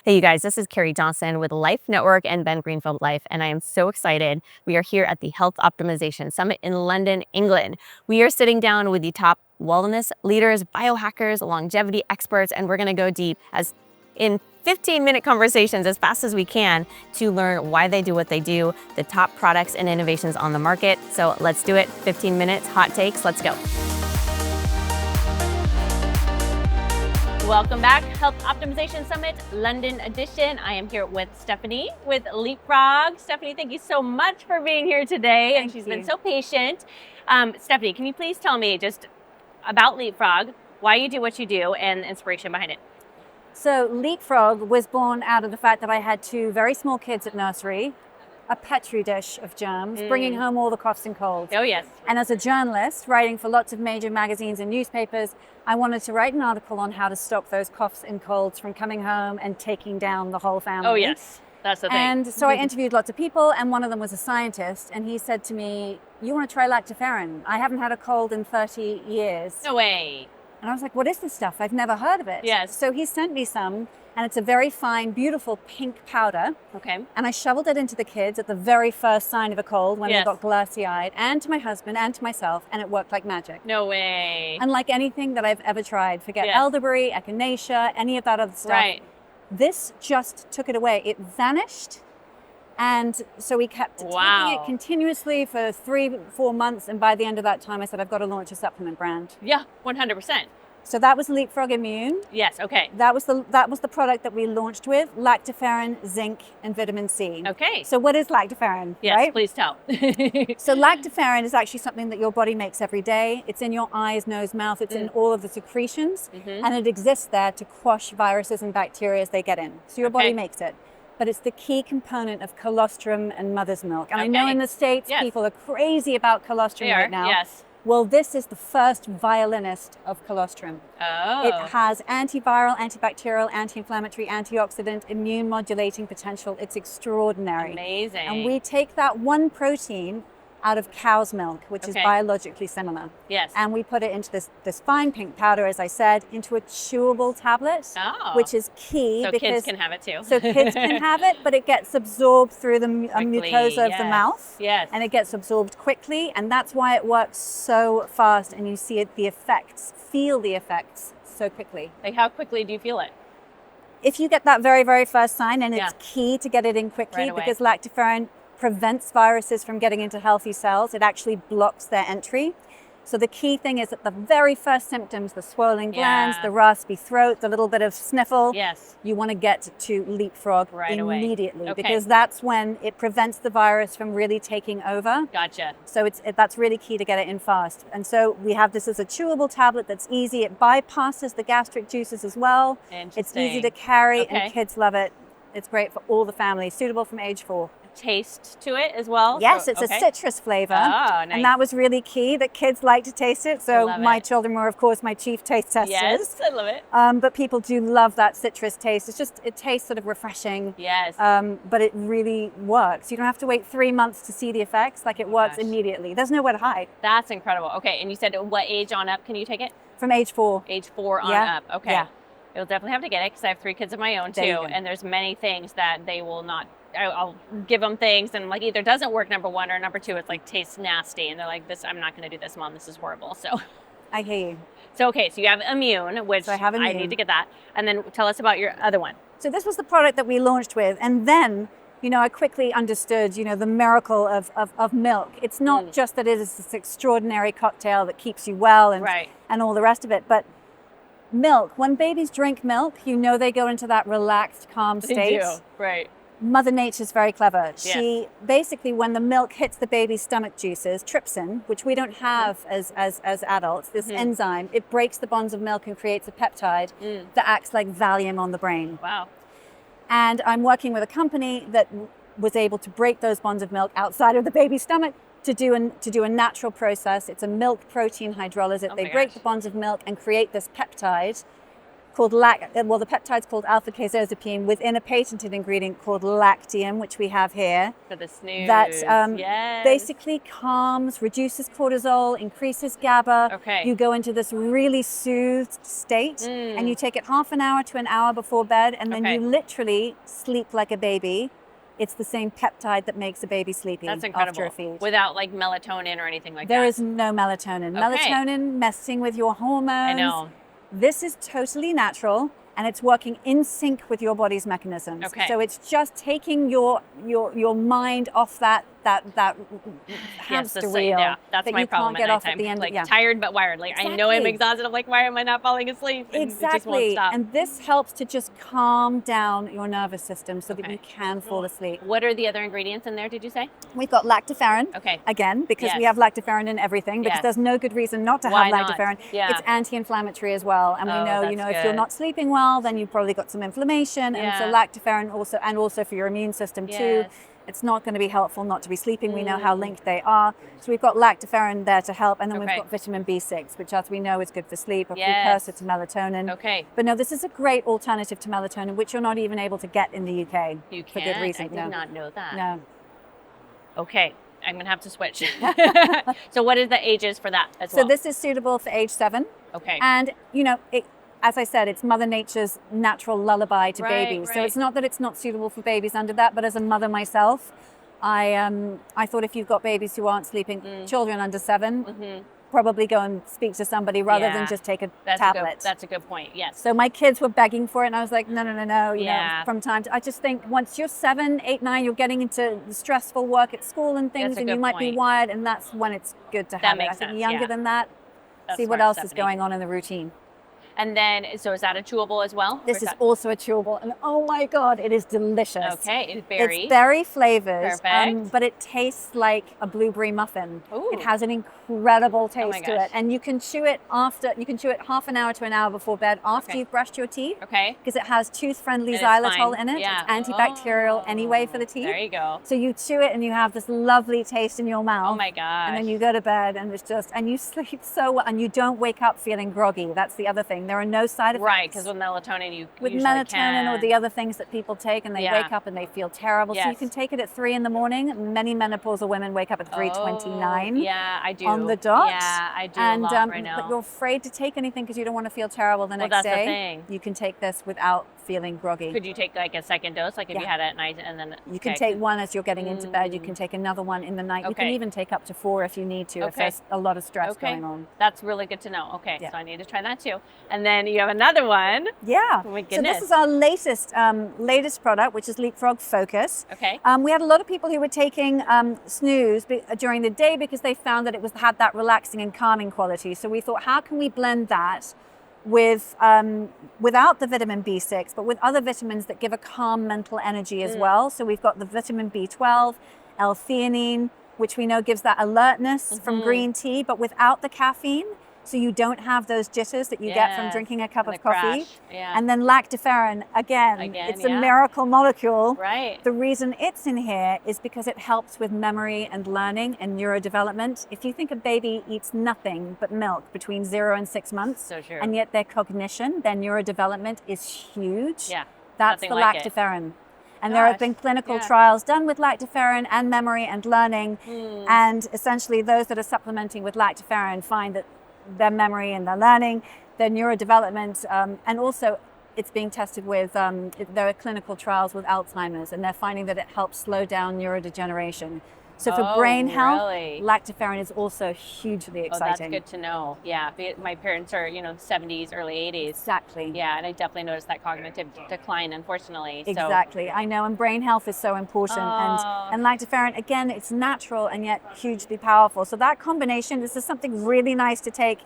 Hey, you guys, this is Karie Johnson with Life Network and Ben Greenfield Life, and I am so excited. We are here at the Health Optimization Summit in London, England. We are sitting down with the top wellness leaders, biohackers, longevity experts, and we're going to go deep as in 15-minute conversations as fast as we can to learn why they do what they do, the top products and innovations on the market. So let's do it. 15 minutes, hot takes, let's go. Welcome back, Health Optimization Summit, London edition. I am here with Stephanie with Leapfrog. Stephanie, thank you so much for being here today. Thank She's you. been so patient. Stephanie, can you please tell me just about Leapfrog, why you do what you do, and the inspiration behind it? So Leapfrog was born out of the fact that I had two very small kids at nursery, a petri dish of germs, bringing home all the coughs and colds. Oh, yes. And as a journalist, writing for lots of major magazines and newspapers, I wanted to write an article on how to stop those coughs and colds from coming home and taking down the whole family. Oh, yes. That's the thing. And so I interviewed lots of people, and one of them was a scientist, and he said to me, "You want to try lactoferrin? I haven't had a cold in 30 years. No way. And I was like, what is this stuff? I've never heard of it. Yes. So he sent me some, and it's a very fine, beautiful pink powder. Okay. And I shoveled it into the kids at the very first sign of a cold when Yes. they got glassy-eyed, and to my husband and to myself, and it worked like magic. No way. Unlike anything that I've ever tried. Forget Yes. elderberry, echinacea, any of that other stuff. Right. This just took it away. It vanished. And so we kept taking it continuously for 3-4 months. And by the end of that time, I said, I've got to launch a supplement brand. Yeah, 100%. So that was Leapfrog Immune. Yes, okay. That was the product that we launched with, lactoferrin, zinc, and vitamin C. Okay. So what is lactoferrin? Yes, right? please tell. So lactoferrin is actually something that your body makes every day. It's in your eyes, nose, mouth. It's in all of the secretions. And it exists there to quash viruses and bacteria as they get in. So your body makes it. But it's the key component of colostrum and mother's milk. And I know in the States, people are crazy about colostrum right now. Yes. Well, this is the first violinist of colostrum. Oh. It has antiviral, antibacterial, anti-inflammatory, antioxidant, immune modulating potential. It's extraordinary. Amazing. And we take that one protein out of cow's milk, which is biologically similar. Yes. And we put it into this fine pink powder, as I said, into a chewable tablet, which is key. So because kids can have it too. So kids can have it, but it gets absorbed through the mucosa of the mouth. Yes. And it gets absorbed quickly. And that's why it works so fast. And you see it, the effects, feel the effects so quickly. Like how quickly do you feel it? If you get that very, very first sign, and it's key to get it in quickly because lactoferrin prevents viruses from getting into healthy cells. It actually blocks their entry. So the key thing is that the very first symptoms, the swollen glands, the raspy throat, the little bit of sniffle, you want to get to Leapfrog immediately because that's when it prevents the virus from really taking over. Gotcha. So that's really key to get it in fast. And so we have this as a chewable tablet that's easy. It bypasses the gastric juices as well. It's easy to carry and kids love it. It's great for all the families, suitable from age 4. Taste to it as well? Yes, it's a citrus flavor. Oh, nice. And that was really key, that kids like to taste it. So my children were, of course, my chief taste testers. Yes, I love it. But people do love that citrus taste. It tastes sort of refreshing. Yes. But it really works. You don't have to wait 3 months to see the effects. Like it works immediately. There's nowhere to hide. That's incredible. Okay, and you said what age on up can you take it? From age 4. Age 4 on up. Okay. Yeah. You'll definitely have to get it because I have 3 kids of my own too. And there's many things that they will not. I'll give them things and like either doesn't work, number 1, or number 2, it's like tastes nasty. And they're like, "This, I'm not going to do this, Mom. This is horrible." So I hear you. So, okay. So you have Immune, which I have Immune. I need to get that. And then tell us about your other one. So this was the product that we launched with. And then, I quickly understood, the miracle of milk. It's not just that it is this extraordinary cocktail that keeps you well and all the rest of it, but milk. When babies drink milk, they go into that relaxed, calm state. They do. Right. Mother Nature's very clever. She basically, when the milk hits the baby's stomach juices, trypsin, which we don't have as adults, this enzyme, it breaks the bonds of milk and creates a peptide that acts like Valium on the brain. Wow. And I'm working with a company that was able to break those bonds of milk outside of the baby's stomach to do a natural process. It's a milk protein hydrolysis. They break the bonds of milk and create this peptide called the peptide's called alpha-casozapine within a patented ingredient called lactium, which we have here. For the snooze. That basically calms, reduces cortisol, increases GABA. Okay. You go into this really soothed state, and you take it half an hour to an hour before bed, and then you literally sleep like a baby. It's the same peptide that makes a baby sleepy. That's incredible. After a feed. Without like melatonin or anything like that. There is no melatonin. Melatonin messing with your hormones. I know. This is totally natural, and it's working in sync with your body's mechanisms. Okay. So it's just taking your mind off that hamster wheel. Yeah, that's that my you problem can't get off at at the end. Like tired but wired. Like I know I'm exhausted. I'm like, why am I not falling asleep? And Exactly. It just won't stop. And this helps to just calm down your nervous system so that you can fall asleep. What are the other ingredients in there, did you say? We've got lactoferrin. Okay. Again, because we have lactoferrin in everything, because there's no good reason not to have lactoferrin. Yeah. It's anti-inflammatory as well. And we know, if you're not sleeping well, then you've probably got some inflammation. And so lactoferrin also for your immune system too. It's not going to be helpful not to be sleeping. We know how linked they are. So we've got lactoferrin there to help. And then we've got vitamin B6, which as we know is good for sleep, a precursor to melatonin. Okay. But no, this is a great alternative to melatonin, which you're not even able to get in the UK. You for good reason. I did not know that. No. Okay. I'm going to have to switch. So what is the ages for that as well? So this is suitable for age 7. Okay. And, as I said, it's Mother Nature's natural lullaby to babies. Right. So it's not that it's not suitable for babies under that, but as a mother myself, I thought if you've got babies who aren't sleeping, children under 7, probably go and speak to somebody rather than just take a tablet. That's a good point, yes. So my kids were begging for it, and I was like, no, you know, from time to, I just think once you're 7, 8, 9, you're getting into stressful work at school and things, and you might be wired, and that's when it's good to have it. I think younger than that, see what else is going on in the routine. And then, so is that a chewable as well? This is also a chewable, and oh my God, it is delicious. Okay, it's berry. It's berry flavored, Perfect. But it tastes like a blueberry muffin. Ooh. It has an incredible taste to gosh. it, and you can chew it half an hour to an hour before bed after you've brushed your teeth. Okay. Because it has tooth-friendly And xylitol in it. Yeah. It's antibacterial anyway for the teeth. There you go. So you chew it, and you have this lovely taste in your mouth. Oh my gosh. And then you go to bed, and and you sleep so well, and you don't wake up feeling groggy. That's the other thing. There are no side effects. Right, because with melatonin, with usually melatonin or the other things that people take, and they wake up and they feel terrible. Yes. So you can take it at 3 in the morning. Many menopausal women wake up at 3:29. Yeah, I do. On the dot. Yeah, I do and, a lot right now. But you're afraid to take anything because you don't want to feel terrible the next that's day. The thing. You can take this without feeling groggy. Could you take like a second dose, like if you had it at night and then? You can take one as you're getting into bed. You can take another one in the night. You can even take up to 4 if you need to, if there's a lot of stress going on. That's really good to know. Okay, so I need to try that too. And then you have another one. Yeah. Oh my so goodness. this is our latest product, which is Leapfrog Focus. Okay. We had a lot of people who were taking snooze during the day because they found that it had that relaxing and calming quality. So we thought, how can we blend that with without the vitamin B6, but with other vitamins that give a calm mental energy as well. So we've got the vitamin B12, L-theanine, which we know gives that alertness from green tea, but without the caffeine. So you don't have those jitters that you get from drinking a cup of coffee. And then lactoferrin, again it's a miracle molecule. Right. The reason it's in here is because it helps with memory and learning and neurodevelopment. If you think a baby eats nothing but milk between 0 and 6 months, so true. And yet their cognition, their neurodevelopment is huge. Yeah. That's the like lactoferrin. And there have been clinical trials done with lactoferrin and memory and learning. And essentially those that are supplementing with lactoferrin find that their memory and their learning, their neurodevelopment, and also it's being tested with, there are clinical trials with Alzheimer's, and they're finding that it helps slow down neurodegeneration. So for brain health, lactoferrin is also hugely exciting. Oh, that's good to know. Yeah, my parents are, 70s, early 80s. Exactly. Yeah, and I definitely noticed that cognitive decline, unfortunately. Exactly. I know, and brain health is so important. And lactoferrin, again, it's natural and yet hugely powerful. So that combination, this is something really nice to take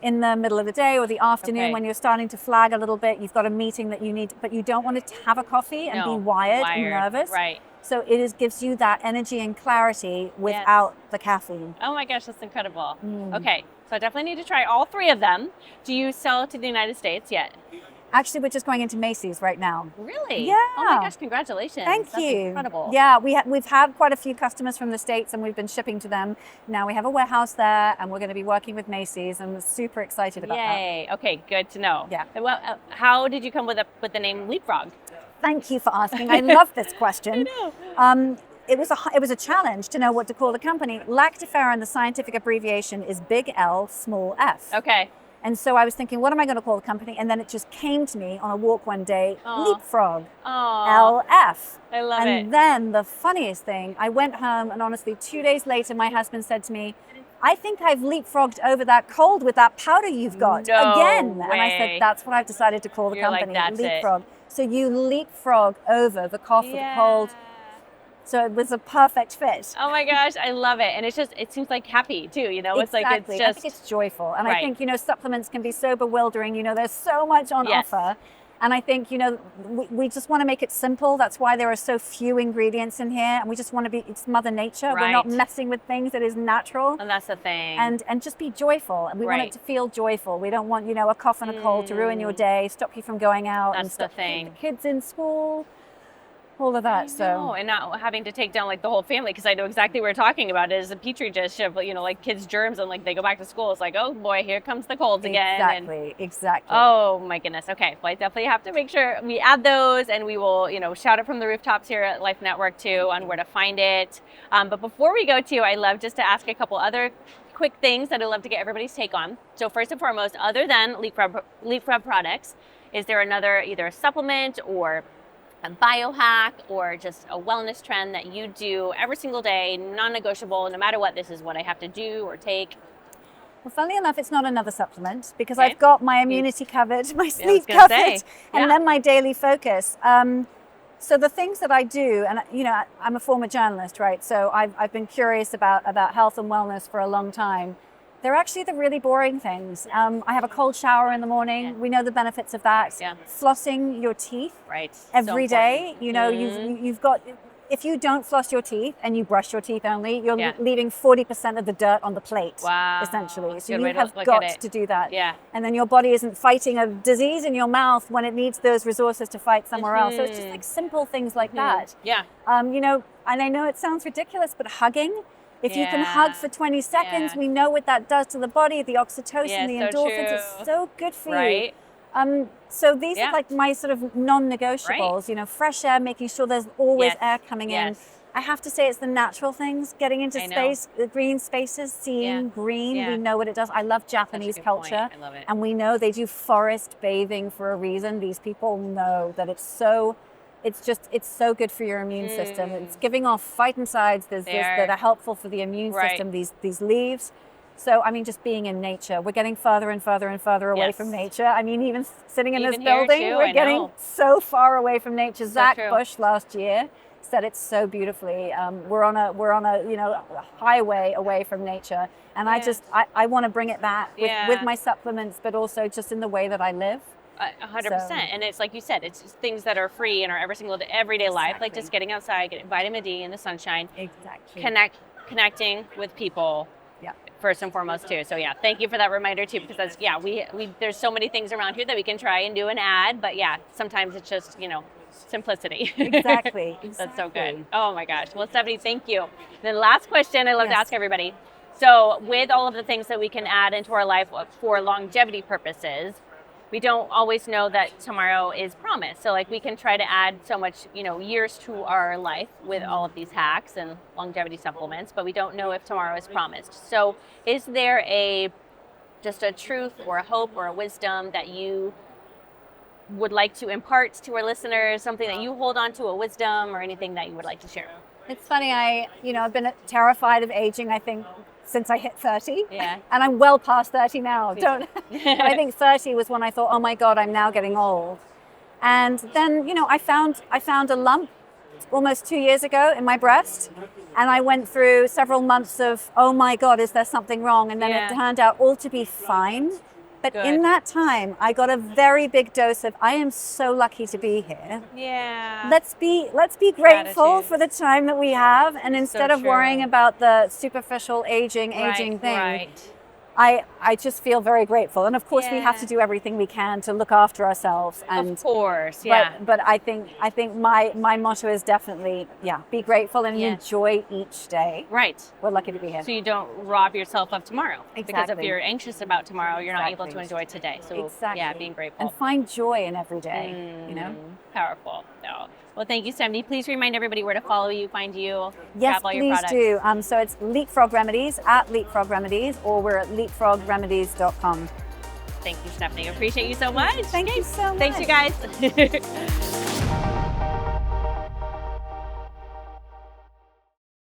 in the middle of the day or the afternoon when you're starting to flag a little bit. You've got a meeting that you need, but you don't want to have a coffee and be wired and nervous. Right. So it gives you that energy and clarity without the caffeine. Oh my gosh, that's incredible. Okay, so I definitely need to try all 3 of them. Do you sell to the United States yet? Actually, we're just going into Macy's right now. Really? Yeah. Oh my gosh, congratulations. Thank That's you. Incredible. Yeah, we've had quite a few customers from the States and we've been shipping to them. Now we have a warehouse there and we're going to be working with Macy's and we're super excited about that. Yay. Okay, good to know. Yeah. Well, how did you come with the name Leapfrog? Thank you for asking. I love this question. I know. It was a challenge to know what to call the company. Lactoferrin, the scientific abbreviation, is big L, small f. Okay. And so I was thinking, what am I going to call the company? And then it just came to me on a walk one day, Leapfrog, LF. I love it. And then the funniest thing, I went home and honestly, 2 days later, my husband said to me, I think I've leapfrogged over that cold with that powder you've got again. way. And I said, that's what I've decided to call the You're like, company, "That's it." Leapfrog. So you leapfrog over the cough or the cold. So it was a perfect fit. Oh my gosh, I love it. And it seems like happy too, you know? It's Exactly. like, it's just. I think it's joyful. And Right. I think, supplements can be so bewildering. There's so much on offer. And I think, we just want to make it simple. That's why there are so few ingredients in here. And we just want to be, it's Mother Nature. Right. We're not messing with things that is natural. And that's the thing. And just be joyful. And we want it to feel joyful. We don't want, a cough and a cold to ruin your day, stop you from going out. That's and stop the thing. the kids in school. All of that. No, and not having to take down like the whole family, because I know exactly what we're talking about. It is a petri dish of like kids' germs, and like they go back to school. It's like, oh boy, here comes the colds again. Exactly. Oh my goodness. Okay, well I definitely have to make sure we add those, and we will shout it from the rooftops here at Life Network too on where to find it. But before we go to, I love just to ask a couple other quick things that I'd love to get everybody's take on. So first and foremost, other than Leapfrog products, is there another either a supplement or a biohack or just a wellness trend that you do every single day, non-negotiable, no matter what, this is what I have to do or take? Well, funnily enough, it's not another supplement because I've got my immunity covered, my sleep gonna covered, say, and then my daily focus. So the things that I do, and I'm a former journalist, right? So I've been curious about health and wellness for a long time. They're actually the really boring things. I have a cold shower in the morning. Yeah. We know the benefits of that. Yeah. Flossing your teeth every So day. You've got, if you don't floss your teeth and you brush your teeth only, you're leaving 40% of the dirt on the plate, essentially. So you have got to do that. Yeah. And then your body isn't fighting a disease in your mouth when it needs those resources to fight somewhere else. So it's just like simple things like that. Yeah. And I know it sounds ridiculous, but hugging, if you can hug for 20 seconds, we know what that does to the body, the oxytocin, the endorphins. It's so good for you. So these are like my sort of non-negotiables, fresh air, making sure there's always air coming in. I have to say it's the natural things, getting into space, the green spaces, seeing green. We know what it does. I love Japanese culture. I love it. And we know they do forest bathing for a reason. These people know that it's so good for your immune system. It's giving off phytoncides that are helpful for the immune system, these leaves. So, just being in nature, we're getting further and further and further away from nature. even sitting in this building, we're getting so far away from nature. Zach Bush last year said it so beautifully. We're on a highway away from nature. And I want to bring it back with my supplements, but also just in the way that I live. 100%. And it's like you said, it's just things that are free in our everyday life, like just getting outside, getting vitamin D in the sunshine. Exactly. Connecting with people. First and foremost too. So thank you for that reminder too, because that's, we there's so many things around here that we can try and do and add, but sometimes it's just, simplicity. Exactly. That's so good. Oh my gosh. Well, Stephanie, thank you. Then last question I love to ask everybody. So with all of the things that we can add into our life for longevity purposes, we don't always know that tomorrow is promised. So we can try to add so much, years to our life with all of these hacks and longevity supplements, but we don't know if tomorrow is promised. So is there just a truth or a hope or a wisdom that you would like to impart to our listeners, something that you hold on to, a wisdom or anything that you would like to share? It's funny, I've been terrified of aging, I think, since I hit 30. Yeah. And I'm well past 30 now. I think 30 was when I thought, oh my God, I'm now getting old. And then, I found a lump almost 2 years ago in my breast. And I went through several months of, oh my God, is there something wrong? And then it turned out all to be fine. But in that time, I got a very big dose of, I am so lucky to be here. Yeah. Let's be grateful for the time that we have. And instead of worrying about the superficial aging thing, I just feel very grateful. And of course we have to do everything we can to look after ourselves. And of course, yeah. But I think my motto is definitely, be grateful and enjoy each day. Right. We're lucky to be here. So you don't rob yourself of tomorrow. Exactly. Because if you're anxious about tomorrow, you're not able to enjoy today. So yeah, being grateful. And find joy in every day, you know? Powerful. No. Well, thank you, Stephanie. Please remind everybody where to follow you, find you, yes, grab all your products. Yes, please do. So it's Leapfrog Remedies, at Leapfrog Remedies, or we're at leapfrogremedies.com. Thank you, Stephanie. Appreciate you so much. Thank you so much. Thanks, you guys.